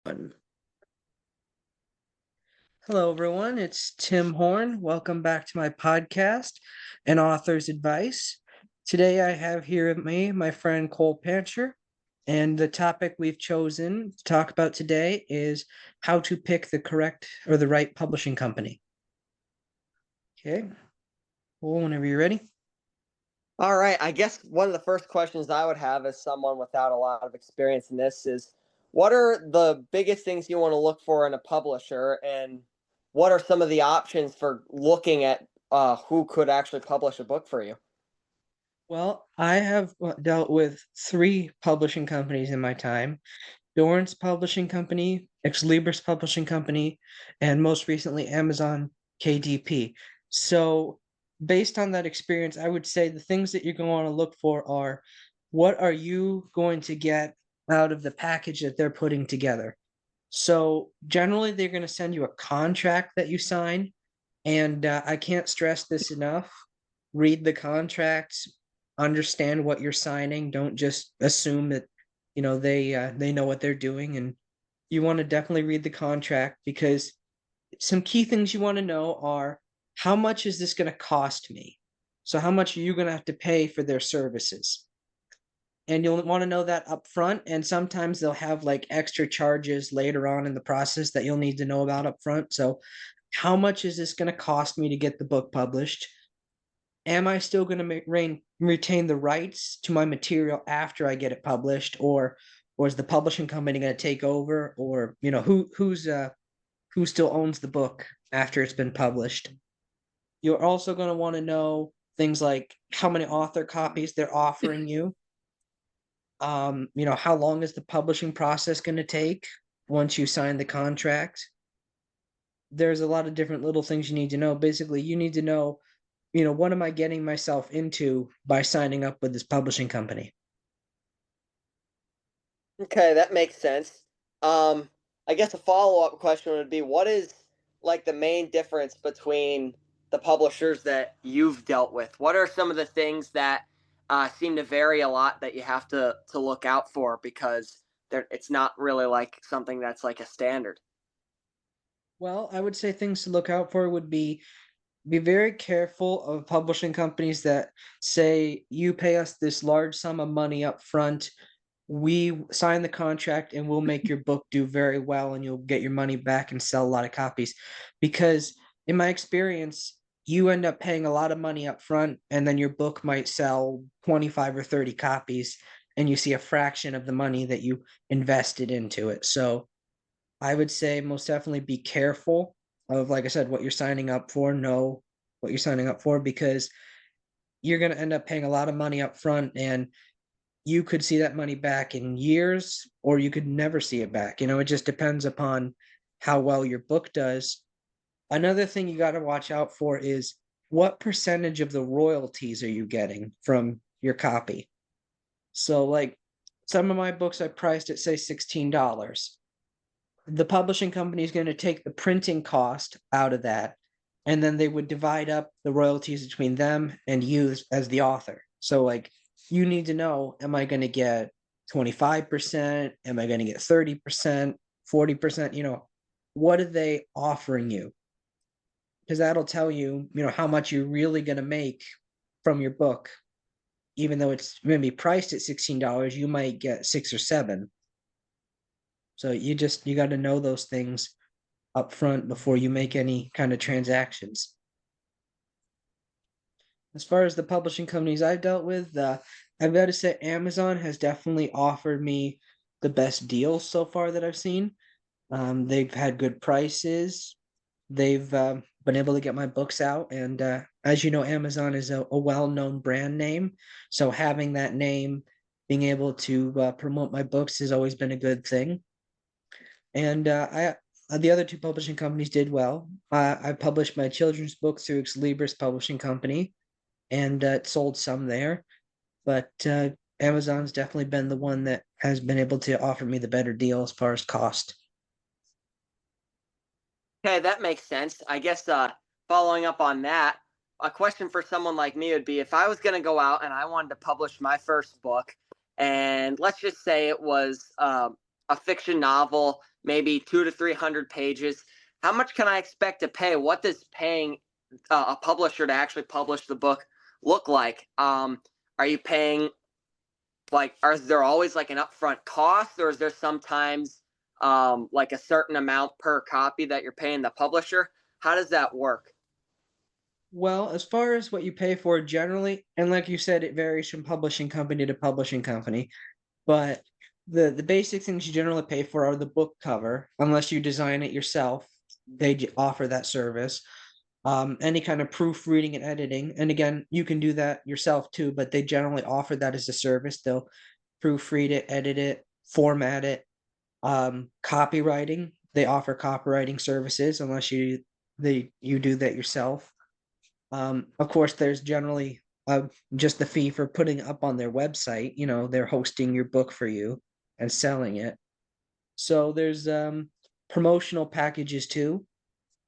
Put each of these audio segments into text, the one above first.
One. Hello, everyone. It's Tim Horn. Welcome back to my podcast, An Author's Advice. Today, I have here with me my friend Cole Pancher, and the topic we've chosen to talk about today is how to pick the correct or the right publishing company. Okay, Cole, whenever you're ready. All right. I guess one of the first questions I would have as someone without a lot of experience in this is what are the biggest things you want to look for in a publisher, and what are some of the options for looking at who could actually publish a book for you? Well, I have dealt with three publishing companies in my time. Dorrance Publishing Company, Ex Libris Publishing Company, and most recently Amazon KDP. So, based on that experience, I would say the things that you're going to want to look for are what are you going to get out of the package that they're putting together? So, generally, they're going to send you a contract that you sign. And I can't stress this enough. Read the contracts, understand what you're signing. Don't just assume that they know what they're doing. And you want to definitely read the contract because some key things you want to know are how much is this going to cost me? So how much are you going to have to pay for their services? And you'll want to know that up front. And sometimes they'll have like extra charges later on in the process that you'll need to know about up front. So how much is this going to cost me to get the book published? Am I still going to retain the rights to my material after I get it published, or is the publishing company going to take over, or who still owns the book after it's been published? You're also going to want to know things like how many author copies they're offering you. How long is the publishing process going to take once you sign the contract? There's a lot of different little things you need to know. Basically, you need to know, what am I getting myself into by signing up with this publishing company? Okay, that makes sense. Um, I guess a follow-up question would be what is like the main difference between the publishers that you've dealt with? What are some of the things that seem to vary a lot that you have to look out for because it's not really like something that's like a standard? Well, I would say things to look out for would be very careful of publishing companies that say you pay us this large sum of money up front. We sign the contract and we'll make your book do very well and you'll get your money back and sell a lot of copies. Because in my experience, you end up paying a lot of money up front and then your book might sell 25 or 30 copies and you see a fraction of the money that you invested into it. So I would say most definitely be careful of, like I said, what you're signing up for. Know what you're signing up for because you're going to end up paying a lot of money up front and you could see that money back in years or you could never see it back. It just depends upon how well your book does. Another thing you got to watch out for is what percentage of the royalties are you getting from your copy? So, like some of my books I priced at, say, $16. The publishing company is going to take the printing cost out of that, and then they would divide up the royalties between them and you as the author. So, like, you need to know, am I going to get 25%? Am I going to get 30%, 40%? What are they offering you? Because that'll tell you, how much you're really going to make from your book. Even though it's going to be priced at $16, you might get 6 or 7. So you got to know those things up front before you make any kind of transactions. As far as the publishing companies I've dealt with, I've got to say Amazon has definitely offered me the best deals so far that I've seen. They've had good prices. They've been able to get my books out, and as you know, Amazon is a well-known brand name. So having that name, being able to promote my books has always been a good thing. And the other two publishing companies did well. I published my children's books through Ex Libris Publishing Company, and it sold some there. But Amazon's definitely been the one that has been able to offer me the better deal as far as cost. Okay, that makes sense. I guess following up on that, a question for someone like me would be if I was going to go out and I wanted to publish my first book, and let's just say it was a fiction novel maybe 2 to 300 pages. How much can I expect to pay? What does paying a publisher to actually publish the book look like? Are you paying like, are there always like an upfront cost, or is there sometimes like a certain amount per copy that you're paying the publisher? How does that work? Well, as far as what you pay for generally, and like you said, it varies from publishing company to publishing company, but the basic things you generally pay for are the book cover, unless you design it yourself. Offer that service. Any kind of proofreading and editing, and again, you can do that yourself too, but they generally offer that as a service. They'll proofread it, edit it, format it. Copywriting, they offer copywriting services unless you do that yourself. Of course, there's generally just the fee for putting up on their website. They're hosting your book for you and selling it. So there's promotional packages too.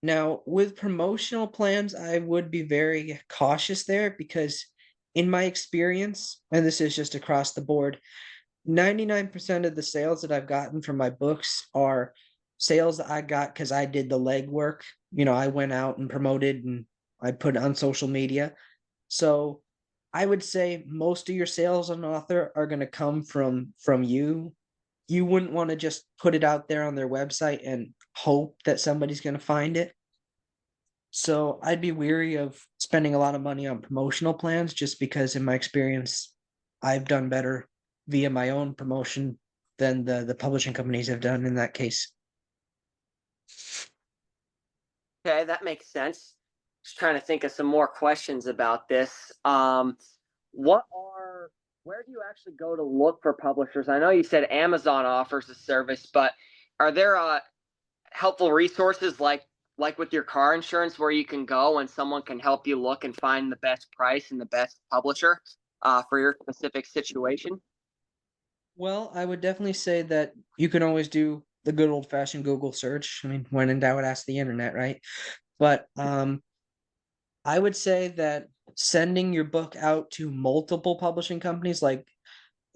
Now, with promotional plans, I would be very cautious there because, in my experience, and this is just across the board, 99% of the sales that I've gotten from my books are sales that I got because I did the legwork. I went out and promoted and I put it on social media. So I would say most of your sales as an author are going to come from you. You wouldn't want to just put it out there on their website and hope that somebody's going to find it. So I'd be weary of spending a lot of money on promotional plans just because in my experience, I've done better via my own promotion than the publishing companies have done in that case. Okay, that makes sense. Just trying to think of some more questions about this. What are where do you actually go to look for publishers? I know you said Amazon offers a service, but are there helpful resources like with your car insurance where you can go and someone can help you look and find the best price and the best publisher for your specific situation? Well, I would definitely say that you can always do the good old fashioned Google search. I mean, when in doubt, ask the internet, right? But I would say that sending your book out to multiple publishing companies, like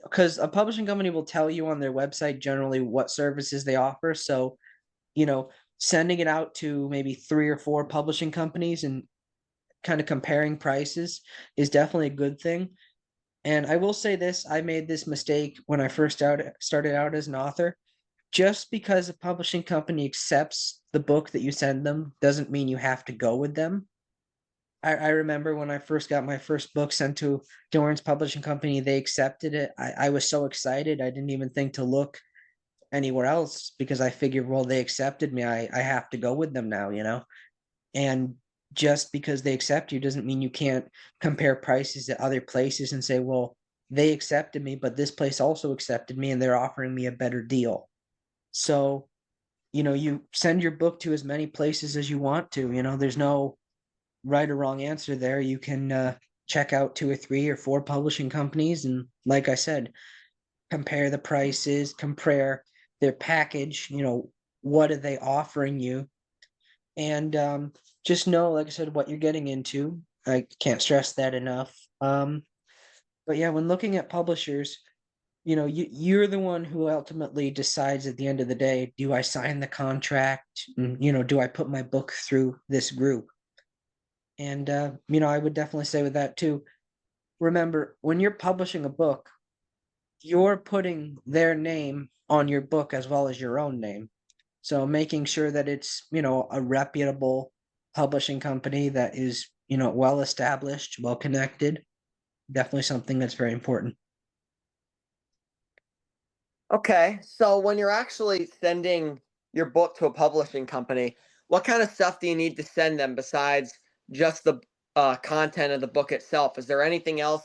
because a publishing company will tell you on their website generally what services they offer. So, you know, sending it out to maybe 3 or 4 publishing companies and kind of comparing prices is definitely a good thing. And I will say this, I made this mistake when I started out as an author. Just because a publishing company accepts the book that you send them doesn't mean you have to go with them. I remember when I first got my first book sent to Dorrance Publishing Company, they accepted it. I was so excited. I didn't even think to look anywhere else because I figured, well, they accepted me. I have to go with them now. And just because they accept you doesn't mean you can't compare prices at other places and say, well, they accepted me, but this place also accepted me and they're offering me a better deal. So, you send your book to as many places as you want to. There's no right or wrong answer there. You can check out 2 or 3 or 4 publishing companies. And like I said, compare the prices, compare their package, what are they offering you? And just know, like I said, what you're getting into. I can't stress that enough. But yeah, when looking at publishers, you're the one who ultimately decides at the end of the day, do I sign the contract? Do I put my book through this group? And I would definitely say with that too, remember when you're publishing a book, you're putting their name on your book as well as your own name. So making sure that it's, a reputable publishing company that is, well established, well connected, definitely something that's very important. Okay, so when you're actually sending your book to a publishing company, what kind of stuff do you need to send them besides just the content of the book itself? Is there anything else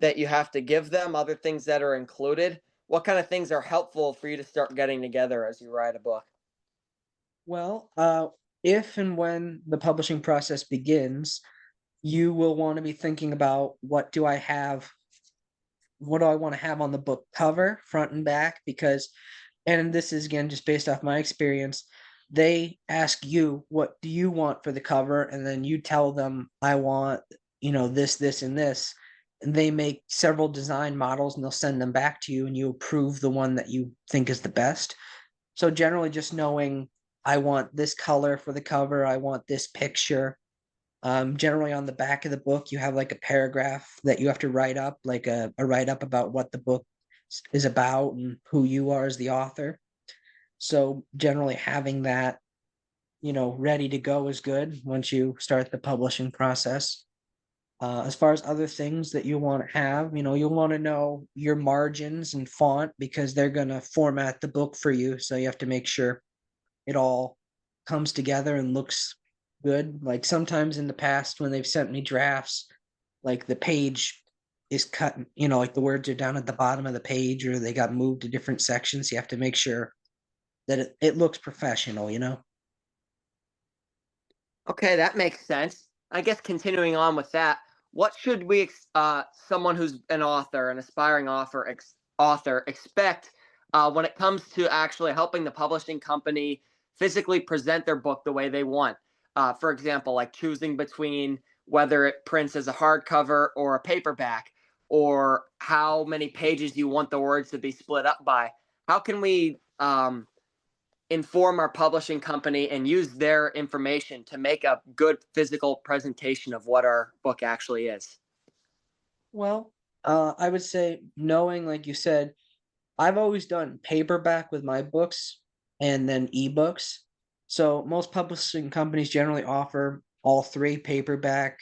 that you have to give them, other things that are included? What kind of things are helpful for you to start getting together as you write a book? Well, if and when the publishing process begins, you will want to be thinking about what do I want to have on the book cover, front and back, because, and this is again just based off my experience, they ask you, what do you want for the cover? And then you tell them, I want, this, and this. And they make several design models and they'll send them back to you and you approve the one that you think is the best. So generally just knowing I want this color for the cover, I want this picture. Generally on the back of the book, you have like a paragraph that you have to write up, like a write up about what the book is about and who you are as the author. So generally having that, ready to go is good once you start the publishing process. As far as other things that you want to have, you'll want to know your margins and font because they're going to format the book for you. So you have to make sure it all comes together and looks good. Like sometimes in the past when they've sent me drafts, like the page is cut, like the words are down at the bottom of the page or they got moved to different sections. You have to make sure that it looks professional. Okay, that makes sense. I guess continuing on with that, what should someone who's an author, an aspiring author, expect when it comes to actually helping the publishing company physically present their book the way they want? For example, like choosing between whether it prints as a hardcover or a paperback, or how many pages you want the words to be split up by. How can we inform our publishing company and use their information to make a good physical presentation of what our book actually is? Well, I would say knowing, like you said, I've always done paperback with my books and then ebooks. So most publishing companies generally offer all three paperback,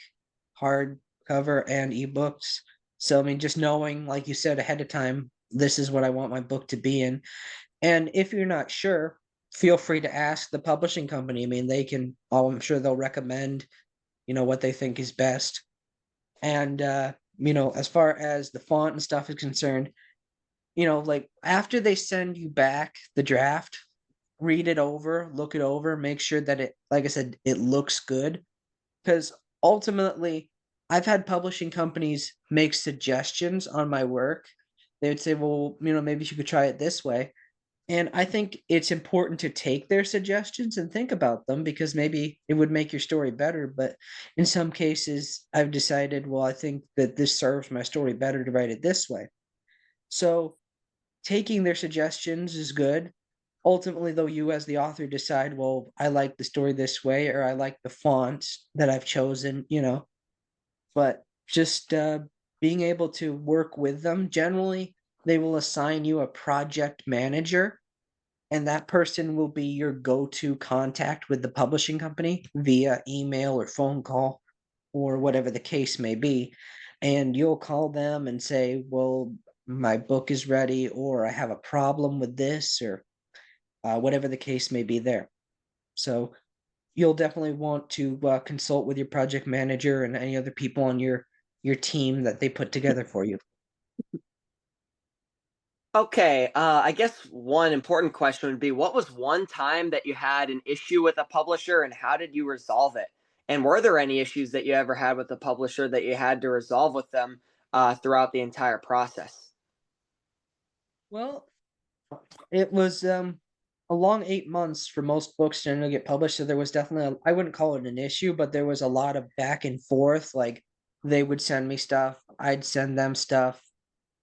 hardcover, and ebooks. So I mean, just knowing, like you said ahead of time, this is what I want my book to be in. And if you're not sure, feel free to ask the publishing company. I mean, I'm sure they'll recommend, what they think is best. And as far as the font and stuff is concerned, like after they send you back the draft, read it over, look it over, make sure that like I said, it looks good. Because ultimately, I've had publishing companies make suggestions on my work. They would say, well, maybe you could try it this way. And I think it's important to take their suggestions and think about them because maybe it would make your story better. But in some cases, I've decided, well, I think that this serves my story better to write it this way. So taking their suggestions is good. Ultimately, though, you as the author decide, well, I like the story this way, or I like the font that I've chosen. But just being able to work with them, generally, they will assign you a project manager, and that person will be your go to contact with the publishing company via email or phone call or whatever the case may be. And you'll call them and say, well, my book is ready, or I have a problem with this, or whatever the case may be there. So you'll definitely want to consult with your project manager and any other people on your team that they put together for you. Okay, I guess one important question would be, what was one time that you had an issue with a publisher and how did you resolve it? And were there any issues that you ever had with the publisher that you had to resolve with them throughout the entire process? Well, it was a long 8 months for most books generally get published. So there was definitely, I wouldn't call it an issue, but there was a lot of back and forth. Like they would send me stuff, I'd send them stuff.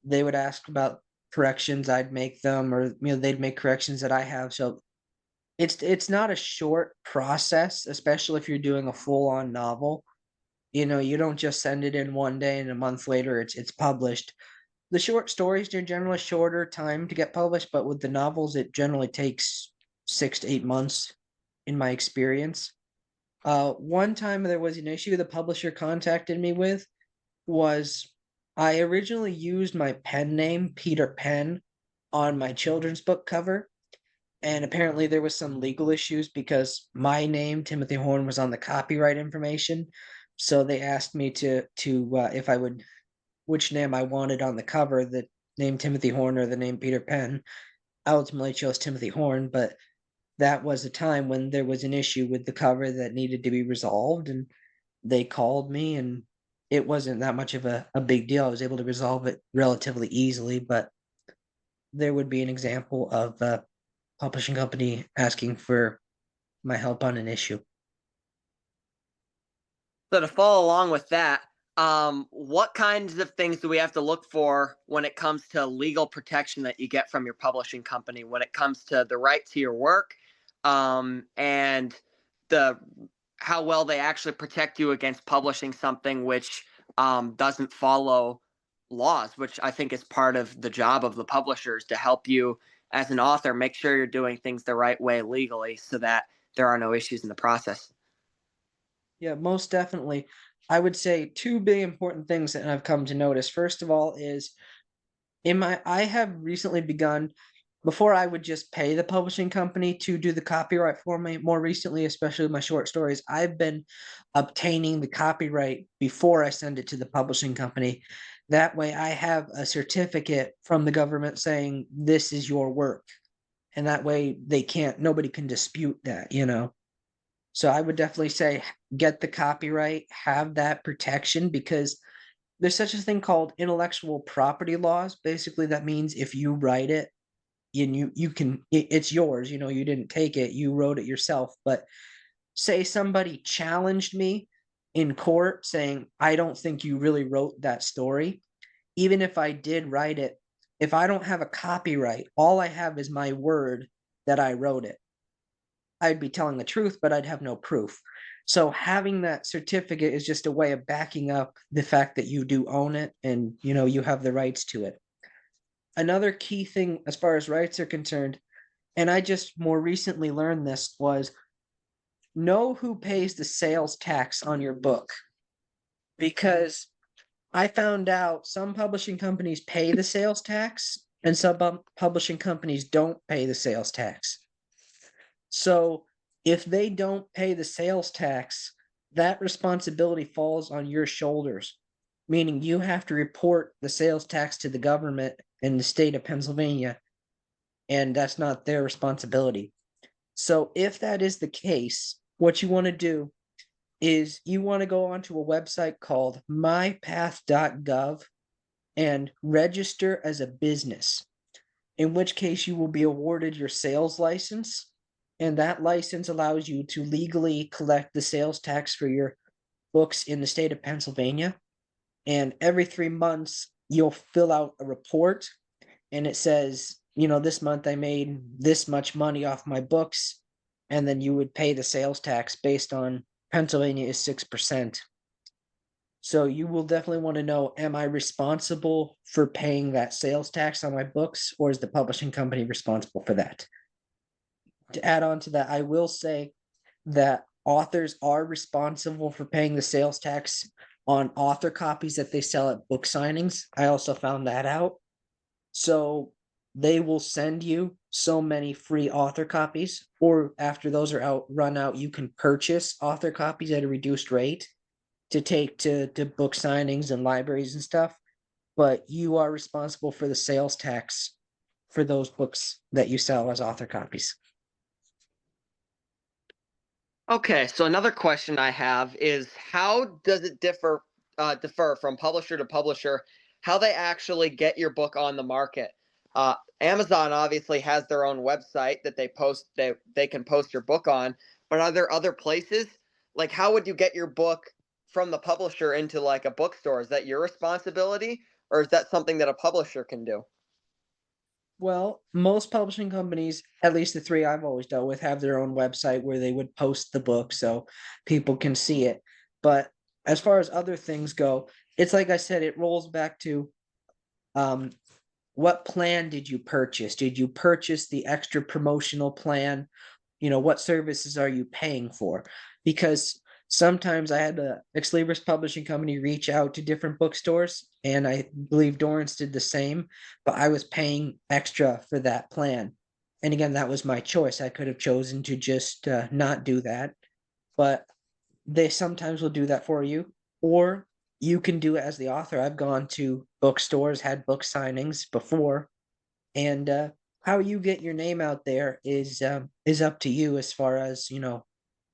They would ask about corrections, I'd make them, or they'd make corrections that I have. So it's not a short process, especially if you're doing a full-on novel. You don't just send it in one day and a month later it's published. The short stories, they're generally shorter time to get published, but with the novels, it generally takes 6 to 8 months, in my experience. One time there was an issue the publisher contacted me with was I originally used my pen name, Peter Pen, on my children's book cover, and apparently there was some legal issues because my name, Timothy Horn, was on the copyright information. So they asked me to if I would which name I wanted on the cover, the name Timothy Horn or the name Peter Pan. I ultimately chose Timothy Horn, but that was a time when there was an issue with the cover that needed to be resolved, and they called me, and it wasn't that much of a big deal. I was able to resolve it relatively easily, but there would be an example of a publishing company asking for my help on an issue. So to follow along with that, What kinds of things do we have to look for when it comes to legal protection that you get from your publishing company when it comes to the right to your work, and the how well they actually protect you against publishing something which doesn't follow laws, which I think is part of the job of the publishers to help you as an author make sure you're doing things the right way legally so that there are no issues in the process. Yeah, most definitely. I would say two big important things that I've come to notice. First of all, is I have recently begun before I would just pay the publishing company to do the copyright for me. More recently, especially with my short stories, I've been obtaining the copyright before I send it to the publishing company. That way, I have a certificate from the government saying this is your work. And that way, nobody can dispute that. So I would definitely say get the copyright, have that protection because there's such a thing called intellectual property laws. Basically, that means if you write it and you can it's yours, you didn't take it, you wrote it yourself. But say somebody challenged me in court saying, I don't think you really wrote that story, even if I did write it, if I don't have a copyright, all I have is my word that I wrote it. I'd be telling the truth, but I'd have no proof. So having that certificate is just a way of backing up the fact that you do own it and you have the rights to it. Another key thing as far as rights are concerned, and I just more recently learned this, was know who pays the sales tax on your book. Because I found out some publishing companies pay the sales tax and some publishing companies don't pay the sales tax. So if they don't pay the sales tax, that responsibility falls on your shoulders, meaning you have to report the sales tax to the government in the state of Pennsylvania, and that's not their responsibility. So if that is the case, what you want to do is you want to go onto a website called mypath.gov and register as a business, in which case you will be awarded your sales license. And that license allows you to legally collect the sales tax for your books in the state of Pennsylvania. And every 3 months, you'll fill out a report and it says, this month I made this much money off my books. And then you would pay the sales tax based on Pennsylvania is 6%. So you will definitely want to know, am I responsible for paying that sales tax on my books, or is the publishing company responsible for that? To add on to that, I will say that authors are responsible for paying the sales tax on author copies that they sell at book signings. I also found that out. So they will send you so many free author copies, or after those are run out, you can purchase author copies at a reduced rate to take to book signings and libraries and stuff. But you are responsible for the sales tax for those books that you sell as author copies. Okay, so another question I have is how does it differ from publisher to publisher? How they actually get your book on the market? Amazon obviously has their own website that they can post your book on, but are there other places? Like, how would you get your book from the publisher into like a bookstore? Is that your responsibility, or is that something that a publisher can do? Well, most publishing companies, at least the three I've always dealt with, have their own website where they would post the book so people can see it. But as far as other things go, it's like I said, it rolls back to um, what plan did you purchase? Did you purchase the extra promotional plan? What services are you paying for? Because sometimes I had the Ex Libris Publishing Company reach out to different bookstores, and I believe Dorrance did the same, but I was paying extra for that plan. And again, that was my choice. I could have chosen to just not do that, but they sometimes will do that for you, or you can do it as the author. I've gone to bookstores, had book signings before, and how you get your name out there is up to you as far as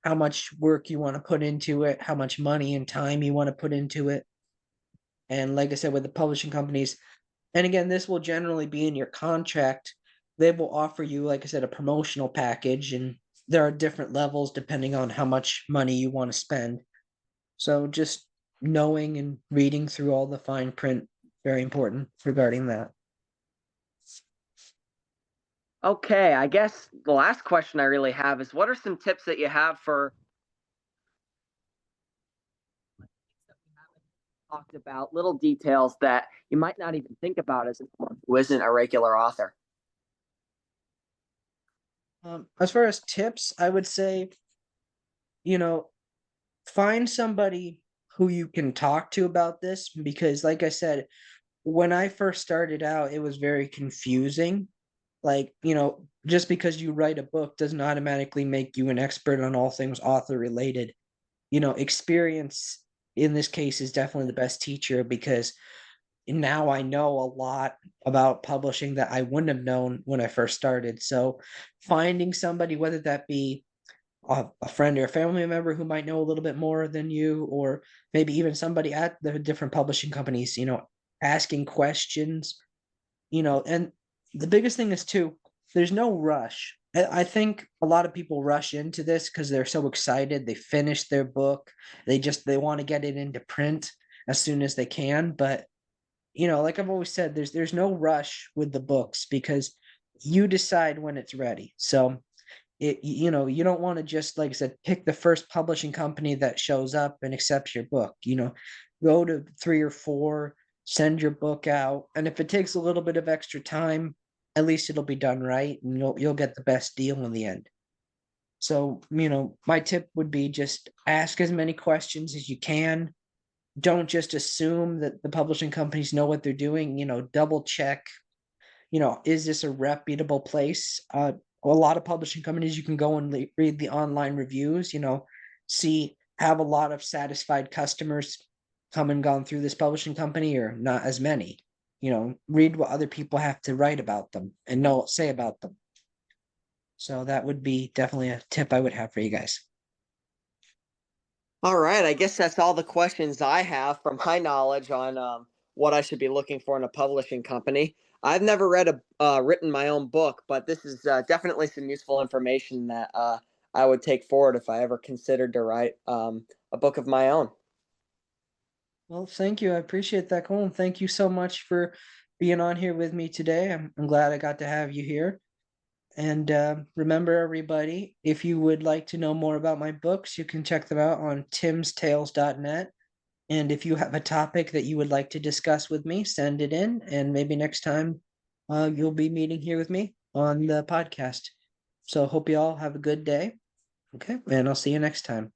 how much work you want to put into it, how much money and time you want to put into it. And like I said, with the publishing companies, and again, this will generally be in your contract. They will offer you, like I said, a promotional package, and there are different levels depending on how much money you want to spend. So just knowing and reading through all the fine print, very important regarding that. Okay, I guess the last question I really have is what are some tips that you have for talked about little details that you might not even think about as someone who isn't a regular author? As far as tips, I would say, you know, find somebody who you can talk to about this because, like I said, when I first started out, it was very confusing. Like, just because you write a book doesn't automatically make you an expert on all things author related. Experience in this case is definitely the best teacher because now I know a lot about publishing that I wouldn't have known when I first started. So finding somebody, whether that be a friend or a family member who might know a little bit more than you, or maybe even somebody at the different publishing companies, asking questions, and the biggest thing is too, there's no rush. I think a lot of people rush into this because they're so excited. They finish their book. They want to get it into print as soon as they can. But like I've always said, there's no rush with the books because you decide when it's ready. So you don't want to just, like I said, pick the first publishing company that shows up and accepts your book. Go to three or four, send your book out, and if it takes a little bit of extra time, at least it'll be done right, and you'll get the best deal in the end. So my tip would be just ask as many questions as you can. Don't just assume that the publishing companies know what they're doing. Double check, is this a reputable place? A lot of publishing companies, you can go and read the online reviews, see, have a lot of satisfied customers come and gone through this publishing company or not as many. Read what other people have to write about them and say about them. So that would be definitely a tip I would have for you guys. All right, I guess that's all the questions I have from my knowledge on what I should be looking for in a publishing company. I've never written my own book, but this is definitely some useful information that I would take forward if I ever considered to write a book of my own. Well, thank you. I appreciate that, Cole. And thank you so much for being on here with me today. I'm glad I got to have you here. And remember, everybody, if you would like to know more about my books, you can check them out on timstales.net. And if you have a topic that you would like to discuss with me, send it in. And maybe next time you'll be meeting here with me on the podcast. So hope you all have a good day. Okay. And I'll see you next time.